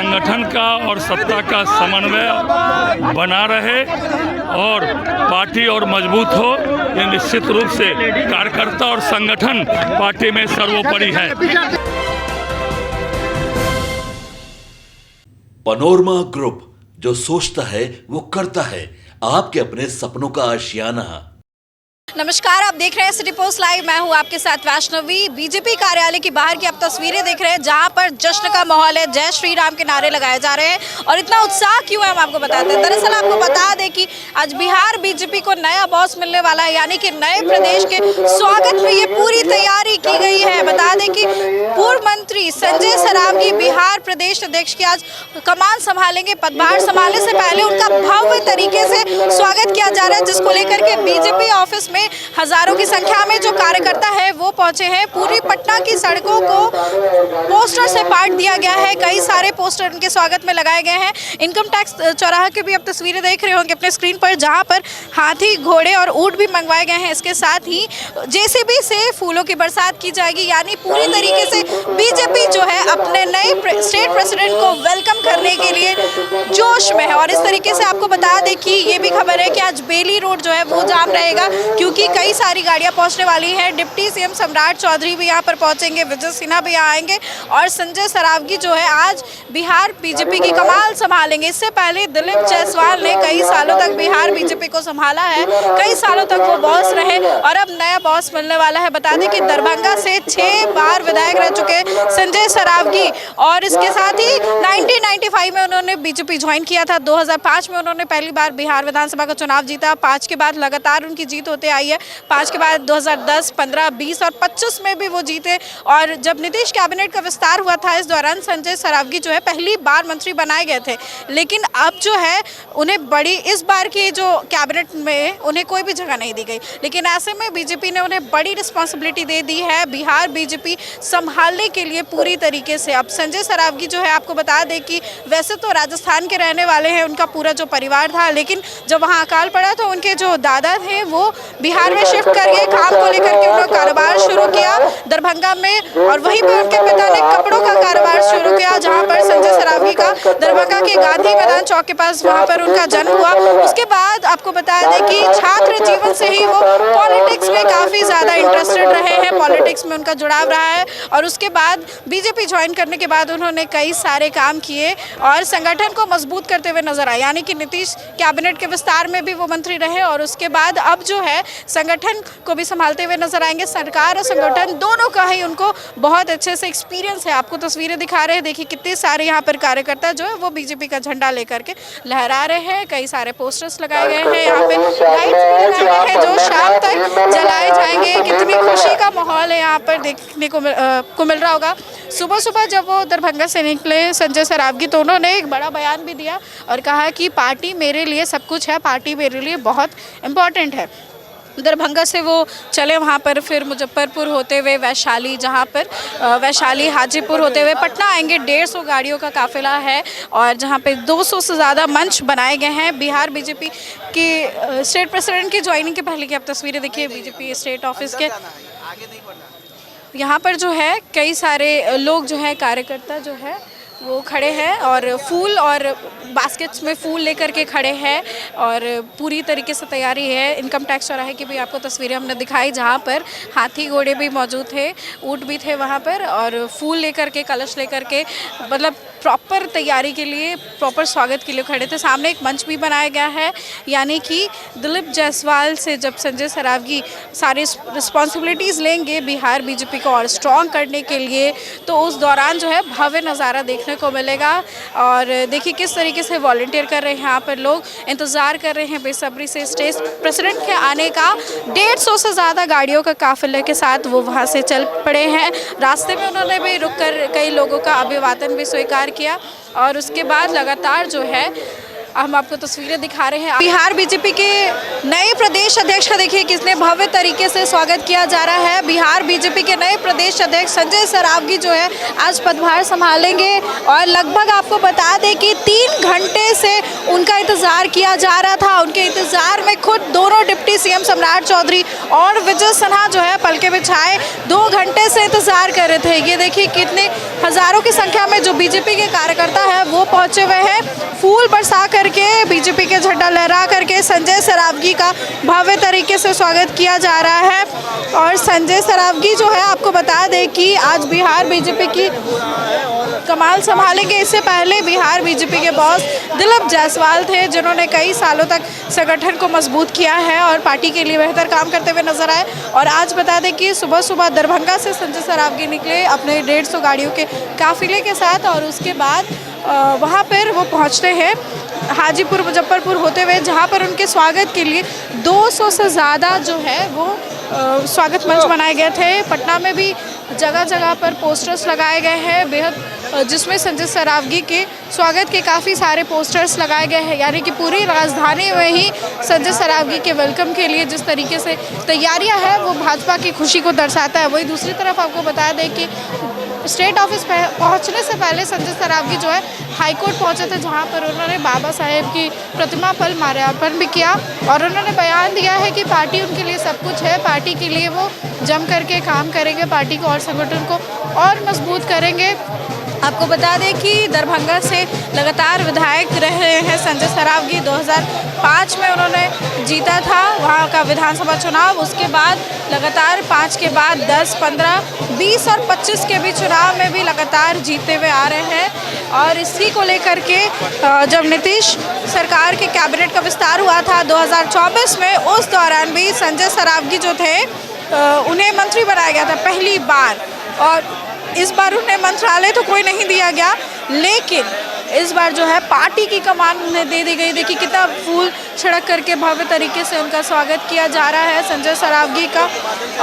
संगठन का और सत्ता का समन्वय बना रहे और पार्टी और मजबूत हो, ये निश्चित रूप से कार्यकर्ता और संगठन पार्टी में सर्वोपरि है। पनोरमा ग्रुप, जो सोचता है वो करता है। आपके अपने सपनों का आशियाना। नमस्कार, आप देख रहे हैं सिटी पोस्ट लाइव। मैं हूं आपके साथ वैष्णवी। बीजेपी कार्यालय की बाहर की आप तस्वीरें देख रहे हैं, जहां पर जश्न का माहौल है, जय श्री राम के नारे लगाए जा रहे हैं। और इतना उत्साह क्यों है हम आपको बताते हैं। दरअसल आपको बता दें कि आज बिहार बीजेपी को नया बॉस मिलने वाला है, यानी कि नए प्रदेश के स्वागत में ये पूरी तैयारी की गई है। बता दें कि पूर्व मंत्री संजय सरावगी बिहार प्रदेश अध्यक्ष की आज कमान संभालेंगे। पदभार संभालने से पहले उनका भव्य तरीके से स्वागत किया जा रहा है, जिसको लेकर के बीजेपी ऑफिस में हजारों की संख्या में जो कार्यकर्ता है वो पहुंचे हैं। पूरी पटना की सड़कों को पोस्टर से पाट दिया गया है। कई सारे पोस्टर उनके स्वागत में लगाए गए हैं। इनकम टैक्स चौराहा की भी आप तस्वीरें देख रहे होंगे अपने स्क्रीन पर, जहां पर हाथी, घोड़े और ऊंट भी मंगवाए गए हैं। इसके साथ ही जेसीबी से फूलों की बरसात की जाएगी, यानी पूरी तरीके से बीजेपी जो है अपने नए स्टेट प्रेसिडेंट को वेलकम करने के लिए जोश में है। और इस तरीके से आपको बता दें कि ये भी खबर है कि आज बेली रोड जो है वो जाम रहेगा, क्योंकि कई सारी गाड़ियां पहुंचने वाली हैं। डिप्टी सीएम सम्राट चौधरी भी यहां पर पहुंचेंगे, विजय सिन्हा भी यहां आएंगे और संजय सरावगी जो है आज बिहार बीजेपी की कमान संभालेंगे। इससे पहले दिलीप जायसवाल ने कई सालों तक बिहार बीजेपी को संभाला है, कई सालों तक वो बॉस रहे और अब नया बॉस मिलने वाला है। बता दें कि दरभंगा से 6 बार विधायक रह चुके संजय सरावगी और इसके साथ ही 1995 में उन्होंने बीजेपी ज्वाइन किया था। 2005 में उन्होंने पहली बार बिहार विधानसभा का चुनाव जीता। 5 के बाद लगातार उनकी जीत होते आई है। 5 के बाद 2010, 15, 20 और 25 में भी वो जीते। और जब नीतीश कैबिनेट का विस्तार हुआ था, इस दौरान संजय सरावगी जो है पहली बार मंत्री बनाए गए थे। लेकिन अब जो है उन्हें इस बार की जो कैबिनेट में उन्हें कोई भी जगह नहीं दी गई। लेकिन ऐसे में बीजेपी ने उन्हें बड़ी रिस्पॉन्सिबिलिटी दे दी है बिहार बीजेपी संभालने के लिए पूरी तरीके से। अब संजय सरावगी जो है, आपको बता दें कि वैसे तो राजस्थान के रहने वाले हैं, उनका पूरा जो परिवार था, लेकिन जब वहाँ अकाल पड़ा तो उनके जो दादा थे वो बिहार में शिफ्ट कर गए। काम को लेकर के उन्होंने कारोबार शुरू किया दरभंगा में और वहीं पर उनके पिता ने कपड़ों का कारोबार शुरू किया, जहां पर संजय सरावगी का दरभंगा के गांधी मैदान चौक के पास वहां पर उनका जन्म हुआ। उसके बाद आपको बता दें कि छात्र जीवन से ही वो पॉलिटिक्स में काफ़ी ज़्यादा इंटरेस्टेड रहे हैं, पॉलिटिक्स में उनका जुड़ाव रहा है। और उसके बाद बीजेपी ज्वाइन करने के बाद उन्होंने कई सारे काम किए और संगठन को मजबूत करते हुए नजर आए, यानी कि नीतीश कैबिनेट के विस्तार में भी वो मंत्री रहे और उसके बाद अब जो है संगठन को भी संभालते हुए नजर आएंगे। सरकार और संगठन दोनों का ही उनको बहुत अच्छे से एक्सपीरियंस है। आपको तस्वीरें दिखा रहे हैं, देखिए कितने सारे यहाँ पर कार्यकर्ता जो है वो बीजेपी का झंडा लेकर के लहरा रहे हैं। कई सारे पोस्टर्स लगाए गए हैं, यहाँ पे लाइट्स भी लगाए हैं जो शाम तक जलाए जाएंगे। कितनी खुशी का माहौल है यहाँ पर देखने को मिल रहा होगा। सुबह सुबह जब वो दरभंगा से निकले संजय सरावगी, तो उन्होंने एक बड़ा बयान भी दिया और कहा कि पार्टी मेरे लिए सब कुछ है, पार्टी मेरे लिए बहुत इम्पॉर्टेंट है। दरभंगा से वो चले वहाँ पर, फिर मुजफ्फरपुर होते हुए वैशाली, जहाँ पर वैशाली हाजीपुर होते हुए पटना आएंगे। 150 गाड़ियों का काफिला है और जहाँ पे 200 से ज़्यादा मंच बनाए गए हैं। बिहार बीजेपी की स्टेट प्रेसिडेंट की ज्वाइनिंग के पहले की आप तस्वीरें देखिए बीजेपी स्टेट ऑफिस के। यहाँ पर जो है कई सारे लोग जो है, कार्यकर्ता जो है वो खड़े हैं और फूल और बास्केट्स में फूल लेकर के खड़े हैं और पूरी तरीके से तैयारी है। इनकम टैक्स चौराहे की भी आपको तस्वीरें हमने दिखाई, जहाँ पर हाथी घोड़े भी मौजूद थे, ऊँट भी थे वहाँ पर और फूल लेकर के, कलश लेकर के, मतलब प्रॉपर तैयारी के लिए, प्रॉपर स्वागत के लिए खड़े थे। सामने एक मंच भी बनाया गया है, यानी कि दिलीप जायसवाल से जब संजय सरावगी सारी रिस्पॉन्सिबिलिटीज़ लेंगे बिहार बीजेपी को और स्ट्रॉन्ग करने के लिए, तो उस दौरान जो है भव्य नज़ारा देखने को मिलेगा। और देखिए किस तरीके से वॉलंटियर कर रहे हैं, यहाँ पर लोग इंतज़ार कर रहे हैं बेसब्री से स्टेट प्रेसिडेंट के आने का। 150 से ज़्यादा गाड़ियों का काफिले के साथ वो वहाँ से चल पड़े हैं। रास्ते में उन्होंने भी रुककर कई लोगों का अभिवादन भी स्वीकार किया और उसके बाद लगातार जो है हम आपको तस्वीरें दिखा रहे हैं। बिहार बीजेपी के नए प्रदेश अध्यक्ष का देखिए कितने भव्य तरीके से स्वागत किया जा रहा है। बिहार बीजेपी के नए प्रदेश अध्यक्ष संजय सरावगी जो है आज पदभार संभालेंगे और लगभग आपको बता दें कि 3 घंटे से उनका इंतजार किया जा रहा था। उनके इंतजार में खुद दोनों डिप्टी सीएम सम्राट चौधरी और विजय सिन्हा जो है पलके बिछाए 2 घंटे से इंतजार कर रहे थे। ये देखिए कितने हजारों की संख्या में जो बीजेपी के कार्यकर्ता है वो पहुंचे हुए हैं। फूल बरसा करके बीजेपी के झंडा लहरा करके संजय सरावगी का भव्य तरीके से स्वागत किया जा रहा है। और संजय सरावगी जो है आपको बता दें कि आज बिहार बीजेपी की कमान संभालेंगे। इससे पहले बिहार बीजेपी के बॉस दिलीप जायसवाल थे जिन्होंने कई सालों तक संगठन को मजबूत किया है और पार्टी के लिए बेहतर काम करते हुए नजर आए। और आज बता दें कि सुबह सुबह दरभंगा से संजय सरावगी निकले अपने 150 गाड़ियों के काफिले के साथ और उसके बाद वहाँ पर वो पहुँचते हैं हाजीपुर मुजफ्फरपुर होते हुए, जहाँ पर उनके स्वागत के लिए 200 से ज़्यादा जो है वो स्वागत मंच बनाए गए थे। पटना में भी जगह जगह पर पोस्टर्स लगाए गए हैं बेहद, जिसमें संजय सरावगी के स्वागत के काफ़ी सारे पोस्टर्स लगाए गए हैं। यानी कि पूरी राजधानी में ही संजय सरावगी के वेलकम के लिए जिस तरीके से तैयारियां हैं वो भाजपा की खुशी को दर्शाता है। वही दूसरी तरफ आपको बता दें कि स्टेट ऑफिस पहुंचने से पहले संजय सरावगी जो है हाईकोर्ट पहुंचे थे, जहां पर उन्होंने बाबा साहेब की प्रतिमा पर माल्यार्पण भी किया और उन्होंने बयान दिया है कि पार्टी उनके लिए सब कुछ है। पार्टी के लिए वो जम करके काम करेंगे, पार्टी को और संगठन को और मजबूत करेंगे। आपको बता दें कि दरभंगा से लगातार विधायक रहे हैं संजय सरावगी। 2005 में उन्होंने जीता था वहाँ का विधानसभा चुनाव। उसके बाद लगातार 5 के बाद 10, 15, 20 और 25 के भी चुनाव में भी लगातार जीतते हुए आ रहे हैं। और इसी को लेकर के जब नीतीश सरकार के कैबिनेट का विस्तार हुआ था 2024 में, उस दौरान भी संजय सरावगी जो थे उन्हें मंत्री बनाया गया था पहली बार। और इस बार उन्हें मंत्रालय तो कोई नहीं दिया गया, लेकिन इस बार जो है पार्टी की कमान उन्हें दे दी गई। देखिए कितना फूल छिड़क करके भव्य तरीके से उनका स्वागत किया जा रहा है संजय सरावगी का।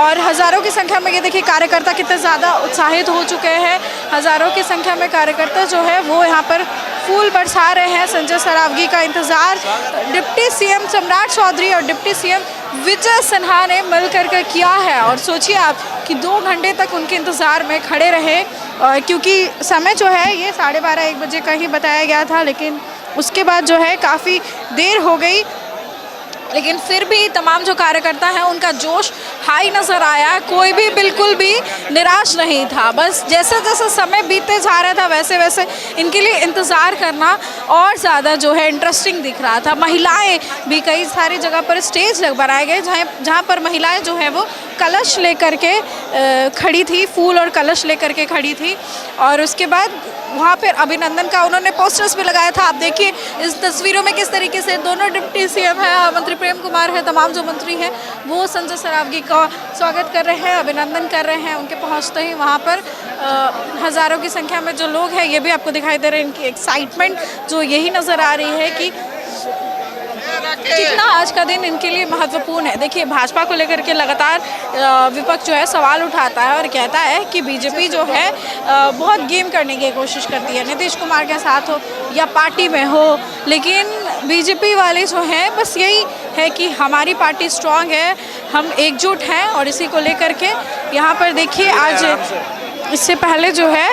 और हज़ारों की संख्या में ये देखिए कार्यकर्ता कितने ज़्यादा उत्साहित हो चुके हैं। हज़ारों की संख्या में कार्यकर्ता जो है वो यहाँ पर फूल बरसा रहे हैं। संजय सरावगी का इंतज़ार डिप्टी सीएम सम्राट चौधरी और डिप्टी सीएम विजय सिन्हा ने मिलकर के किया है। और सोचिए आप कि 2 घंटे तक उनके इंतज़ार में खड़े रहे, क्योंकि समय जो है ये 12:30-1 बजे का ही बताया गया था, लेकिन उसके बाद जो है काफ़ी देर हो गई। लेकिन फिर भी तमाम जो कार्यकर्ता हैं उनका जोश हाई नज़र आया। कोई भी बिल्कुल भी निराश नहीं था। बस जैसे जैसे समय बीतते जा रहा था वैसे वैसे इनके लिए इंतज़ार करना और ज़्यादा जो है इंटरेस्टिंग दिख रहा था। महिलाएं भी कई सारी जगह पर स्टेज बनाए गए जहाँ पर महिलाएं जो है वो कलश लेकर के खड़ी थी, फूल और कलश लेकर के खड़ी थी। और उसके बाद वहाँ पर अभिनंदन का उन्होंने पोस्टर्स भी लगाया था। आप देखिए इस तस्वीरों में किस तरीके से दोनों डिप्टी सीएम है, मंत्री प्रेम कुमार है, तमाम जो मंत्री हैं वो संजय सरावगी का स्वागत कर रहे हैं, अभिनंदन कर रहे हैं। उनके पहुंचते ही वहाँ पर हज़ारों की संख्या में जो लोग हैं ये भी आपको दिखाई दे रहे हैं। इनकी एक्साइटमेंट जो यही नज़र आ रही है कि कितना आज का दिन इनके लिए महत्वपूर्ण है। देखिए भाजपा को लेकर के लगातार विपक्ष जो है सवाल उठाता है और कहता है कि बीजेपी जो है बहुत गेम करने की कोशिश करती है, नीतीश कुमार के साथ हो या पार्टी में हो। लेकिन बीजेपी वाले जो हैं बस यही है कि हमारी पार्टी स्ट्रांग है, हम एकजुट हैं। और इसी को लेकर के यहाँ पर देखिए आज इससे पहले जो है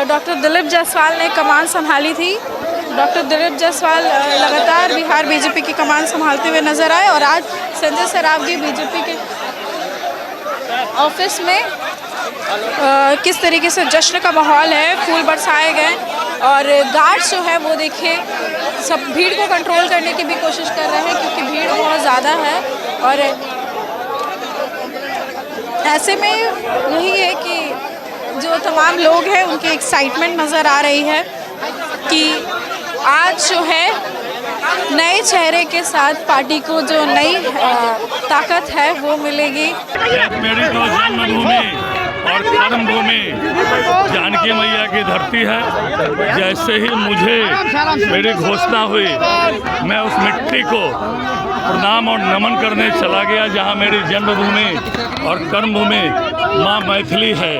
डॉक्टर दिलीप जायसवाल ने कमान संभाली थी। डॉक्टर दिलीप जायसवाल लगातार बिहार बीजेपी की कमान संभालते हुए नजर आए। और आज संजय सरावगी बीजेपी के ऑफिस में किस तरीके से जश्न का माहौल है, फूल बरसाए गए और गार्ड्स जो है वो देखिए सब भीड़ को कंट्रोल करने की भी कोशिश कर रहे हैं, क्योंकि भीड़ बहुत ज़्यादा है। और ऐसे में यही है कि जो तमाम लोग हैं उनकी एक्साइटमेंट नज़र आ रही है कि आज जो है नए चेहरे के साथ पार्टी को जो नई ताकत है वो मिलेगी। मेरी जो जन्मभूमि और कर्मभूमि जानकी मैया की धरती है, जैसे ही मुझे मेरी घोषणा हुई मैं उस मिट्टी को प्रणाम और नमन करने चला गया जहां मेरी जन्मभूमि और कर्मभूमि माँ मैथिली है,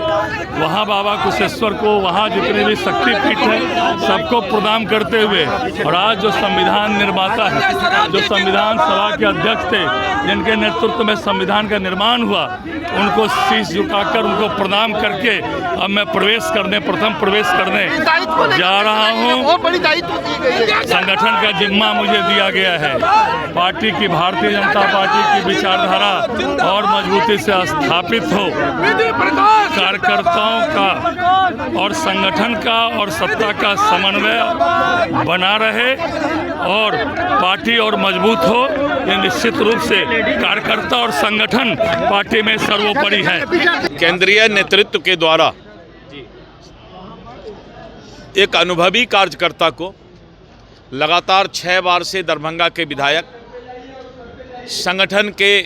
वहाँ बाबा कुशेश्वर को, वहाँ जितने भी शक्तिपीठ है सबको प्रणाम करते हुए, और आज जो संविधान निर्माता है, जो संविधान सभा के अध्यक्ष थे, जिनके नेतृत्व में संविधान का निर्माण हुआ, उनको शीश झुकाकर उनको प्रणाम करके अब मैं प्रथम प्रवेश करने जा रहा हूँ। संगठन का जिम्मा मुझे दिया गया है। पार्टी की, भारतीय जनता पार्टी की विचारधारा और मजबूती से स्थापित हो, कार्यकर्ताओं का और संगठन का और सत्ता का समन्वय बना रहे और पार्टी और मजबूत हो, ये निश्चित रूप से कार्यकर्ता और संगठन पार्टी में सर्वोपरि है। केंद्रीय नेतृत्व के द्वारा एक अनुभवी कार्यकर्ता को लगातार 6 बार से दरभंगा के विधायक, संगठन के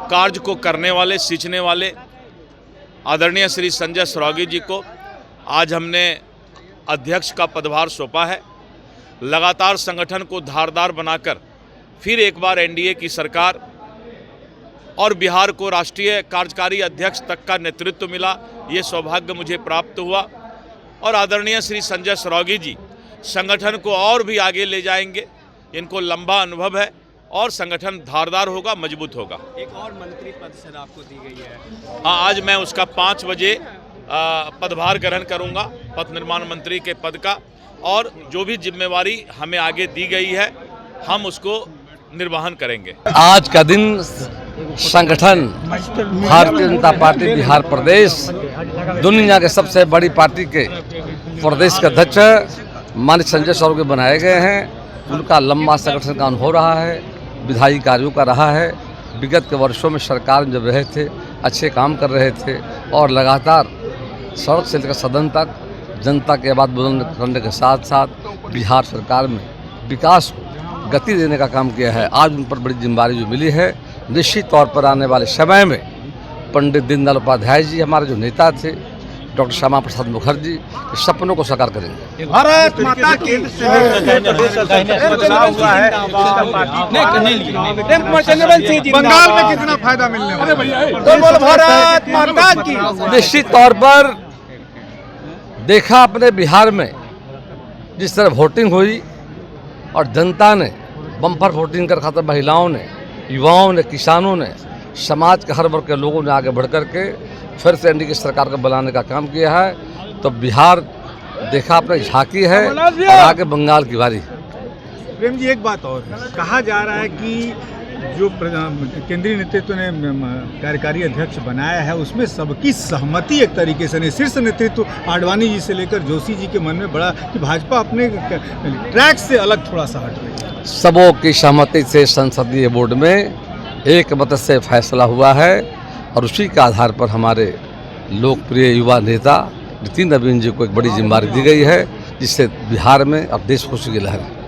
कार्य को करने वाले, सींचने वाले आदरणीय श्री संजय सौरागी जी को आज हमने अध्यक्ष का पदभार सौंपा है। लगातार संगठन को धारदार बनाकर फिर एक बार एनडीए की सरकार और बिहार को राष्ट्रीय कार्यकारी अध्यक्ष तक का नेतृत्व मिला, ये सौभाग्य मुझे प्राप्त हुआ। और आदरणीय श्री संजय सौरागी जी संगठन को और भी आगे ले जाएंगे। इनको लंबा अनुभव है और संगठन धारदार होगा, मजबूत होगा। एक और मंत्री पद सर आपको दी गई है। हाँ, आज मैं उसका 5 बजे पदभार ग्रहण करूंगा, पथ निर्माण मंत्री के पद का, और जो भी जिम्मेवारी हमें आगे दी गई है हम उसको निर्वहन करेंगे। आज का दिन संगठन भारतीय जनता पार्टी बिहार प्रदेश, दुनिया के सबसे बड़ी पार्टी के प्रदेश के अध्यक्ष माननीय संजय सौरागी बनाए गए हैं। उनका लंबा संगठन का अनुभव रहा है, विधायी कार्यों का रहा है। विगत के वर्षों में सरकार में जब रहे थे अच्छे काम कर रहे थे और लगातार सड़क से लेकर सदन तक जनता की आवाज़ बुलंद करने के साथ साथ बिहार सरकार में विकास को गति देने का काम किया है। आज उन पर बड़ी जिम्मेदारी जो मिली है, निश्चित तौर पर आने वाले समय में पंडित दीनदयाल उपाध्याय जी हमारे जो नेता थे, डॉक्टर श्यामा प्रसाद मुखर्जी, इस सपनों को साकार करेंगे। भारत माता की बंगाल में कितना फायदा मिलने वाला है? भारत माता की निश्चित तौर पर देखा अपने बिहार में जिस तरह वोटिंग हुई और जनता ने बम्पर वोटिंग कर खातर महिलाओं ने, युवाओं ने, किसानों ने, समाज के हर वर्ग के लोगों ने आगे बढ़ कर के फिर से एनडीए की सरकार को बनाने का काम किया है। तो बिहार देखा अपने झांकी है और आगे बंगाल की बारी। प्रेम जी, एक बात और कहा जा रहा है कि जो केंद्रीय नेतृत्व ने कार्यकारी अध्यक्ष बनाया है उसमें सबकी सहमति एक तरीके से नहीं, शीर्ष नेतृत्व आडवाणी जी से लेकर जोशी जी के मन में बड़ा कि भाजपा अपने ट्रैक से अलग थोड़ा सा हट रही है। सबों की सहमति से संसदीय बोर्ड में एक मत से फैसला हुआ है और उसी के आधार पर हमारे लोकप्रिय युवा नेता नितिन नवीन जी को एक बड़ी जिम्मेदारी दी गई है, जिससे बिहार में अब देश खुशी की लहर है।